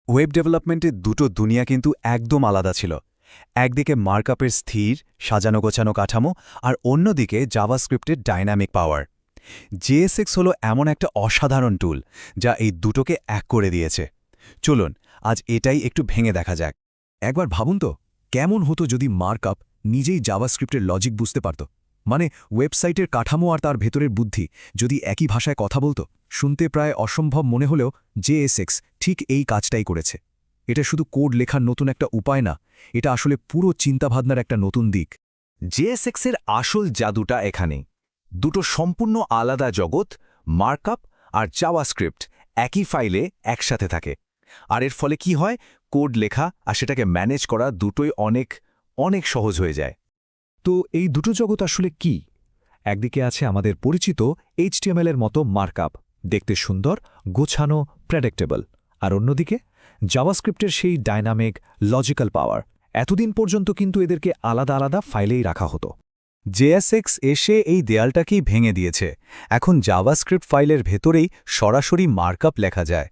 Web ডেভেলপমেন্টের দুটো দুনিয়া কিন্তু একদম আলাদা ছিল। একদিকে মার্কআপের স্থির সাজানো গোছানো কাঠামো, আর অন্যদিকে জাভাস্ক্রিপ্টের ডাইনামিক পাওয়ার। জেএসএক্স হলো এমন একটা অসাধারণ টুল যা এই দুটোকে এক করে দিয়েছে। চলুন আজ এটাই একটু ভেঙে দেখা যাক। একবার ভাবুন তো, কেমন হতো যদি মার্কআপ নিজেই জাভাস্ক্রিপ্টের লজিক বুঝতে পারত। মানে ওয়েবসাইটের কাঠামো আর তার ভেতরের বুদ্ধি যদি একই ভাষায় কথা বলতো। শুনতে প্রায় অসম্ভব মনে হলেও জেএসএক্স ঠিক এই কাজটাই করেছে। এটা শুধু কোড লেখার নতুন একটা উপায় না, এটা আসলে পুরো চিন্তাভাবনার একটা নতুন দিক। জেএসএক্সের আসল জাদুটা এখানেই। দুটো সম্পূর্ণ আলাদা জগৎ, মার্কআপ আর জাভাস্ক্রিপ্ট একই ফাইলে একসাথে থাকে। আর এর ফলে কি হয়, কোড লেখা আর সেটাকে ম্যানেজ করা দুটোই অনেক অনেক সহজ হয়ে যায়। তো এই দুটো জগৎ আসলে কি? একদিকে আছে আমাদের পরিচিত HTML এর মতো মার্কআপ, দেখতে সুন্দর, গোছানো, প্রেডিক্টেবল। আর অন্যদিকে জাভাস্ক্রিপ্টের সেই ডাইনামিক লজিক্যাল পাওয়ার। এতদিন পর্যন্ত কিন্তু এদেরকে আলাদা আলাদা ফাইলেই রাখা হতো। জেএসএক্স এসে এই দেয়ালটাকেই ভেঙে দিয়েছে। এখন জাভাস্ক্রিপ্ট ফাইলের ভেতরেই সরাসরি মার্কআপ লেখা যায়।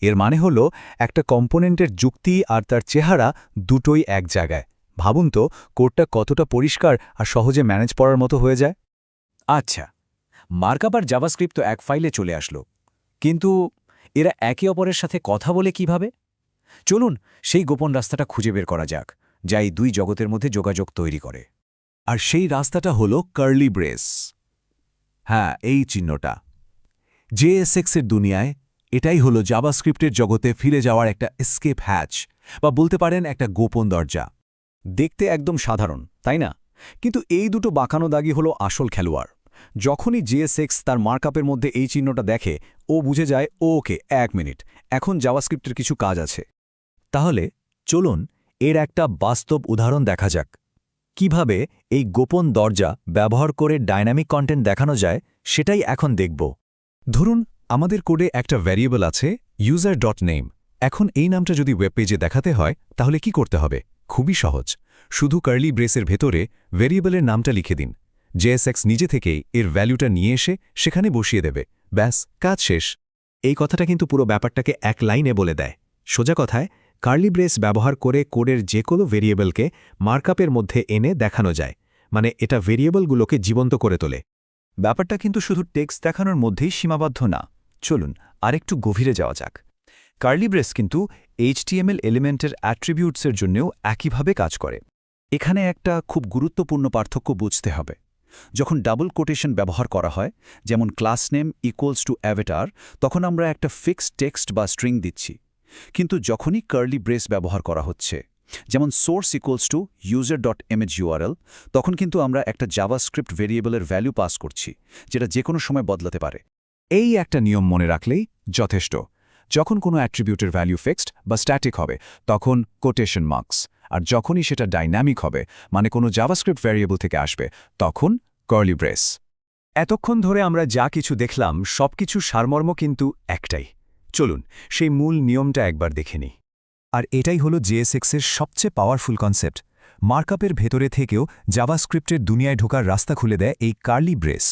এর মানে হলো একটা কম্পোনেন্টের যুক্তি আর তার চেহারা দুটোই এক জায়গায়। ভাবুন তো কোডটা কতটা পরিষ্কার আর সহজে ম্যানেজ করার মতো হয়ে যায়। আচ্ছা, মার্কআপ আর জাভাস্ক্রিপ্ট তো এক ফাইলে চলে আসলো, কিন্তু এরা একে অপরের সাথে কথা বলে কিভাবে? চলুন সেই গোপন রাস্তাটা খুঁজে বের করা যাক, যা এই দুই জগতের মধ্যে যোগাযোগ তৈরি করে। আর সেই রাস্তাটা হলো কার্লি ব্রেস। হ্যাঁ, এই চিহ্নটা। জেএসএক্সের দুনিয়ায় এটাই হলো জাভাস্ক্রিপ্টের জগতে ফিরে যাওয়ার একটা এসকেপ হ্যাচ, বা বলতে পারেন একটা গোপন দরজা। দেখতে একদম সাধারণ, তাই না? কিন্তু এই দুটো বাঁকানো দাগই হলো আসল খেলোয়াড়। যখনই জেএসএক্স তার মার্কআপের মধ্যে এই চিহ্নটা দেখে, ও বুঝে যায় ওকে 1 মিনিট, এখন জাভাস্ক্রিপ্টের কিছু কাজ আছে। তাহলে চলুন এর একটা বাস্তব উদাহরণ দেখা যাক। কিভাবে এই গোপন দরজা ব্যবহার করে ডাইনামিক কন্টেন্ট দেখানো যায়, সেটাই এখন দেখব। ধরুন আমাদের কোডে একটা ভ্যারিয়েবল আছে user.name। এখন এই নামটা যদি ওয়েব পেজে দেখাতে হয় তাহলে কি করতে হবে? খুবই সহজ, শুধু কার্লি ব্রেসের ভেতরে ভ্যারিয়েবলের নামটা লিখে দিন। জেএসএক্স নিজে থেকেই এর ভ্যালুটা নিয়ে এসে সেখানে বসিয়ে দেবে। ব্যাস, কাজ শেষ। এই কথাটা কিন্তু পুরো ব্যাপারটাকে এক লাইনে বলে দেয়। সোজা কথায়, কার্লি ব্রেস ব্যবহার করে কোডের যে কোনো ভেরিয়েবলকে মার্কআপের মধ্যে এনে দেখানো যায়। মানে এটা ভেরিয়েবলগুলোকে জীবন্ত করে তোলে। ব্যাপারটা কিন্তু শুধু টেক্সট দেখানোর মধ্যেই সীমাবদ্ধ না। চলুন আরেকটু গভীরে যাওয়া যাক। কার্লি ব্রেস কিন্তু HTML এলিমেন্টের অ্যাট্রিবিউটসের জন্যও একইভাবে কাজ করে। এখানে একটা খুব গুরুত্বপূর্ণ পার্থক্য বুঝতে হবে। যখন ডাবল কোটেশন ব্যবহার করা হয়, যেমন class name equals to Avatar, তখন আমরা একটা ফিক্সড টেক্সট বা স্ট্রিং দিচ্ছি। কিন্তু যখনই কার্লি ব্রেস ব্যবহার করা হচ্ছে, যেমন source equals to user.image URL, তখন কিন্তু আমরা একটা জাভাস্ক্রিপ্ট ভেরিয়েবলের ভ্যালু পাস করছি, যেটা যে কোনো সময় বদলাতে পারে। এই একটা নিয়ম মনে রাখলেই যথেষ্ট। যখন কোনো অ্যাট্রিবিউটের ভ্যালু ফিক্সড বা স্ট্যাটিক হবে, তখন কোটেশন মার্কস। আর যখনই সেটা ডাইনামিক হবে, মানে কোনো জাভাস্ক্রিপ্ট ভ্যারিয়েবল থেকে আসবে, তখন কার্লি ব্রেস। এতক্ষণ ধরে আমরা যা কিছু দেখলাম সবকিছুর সারমর্ম কিন্তু একটাই। চলুন সেই মূল নিয়মটা একবার দেখে নিই। আর এটাই হলো জেএসএক্সের সবচেয়ে পাওয়ারফুল কনসেপ্ট। মার্কআপের ভেতরে থেকেও জাভাস্ক্রিপ্টের দুনিয়ায় ঢোকার রাস্তা খুলে দেয় এই কার্লি ব্রেস।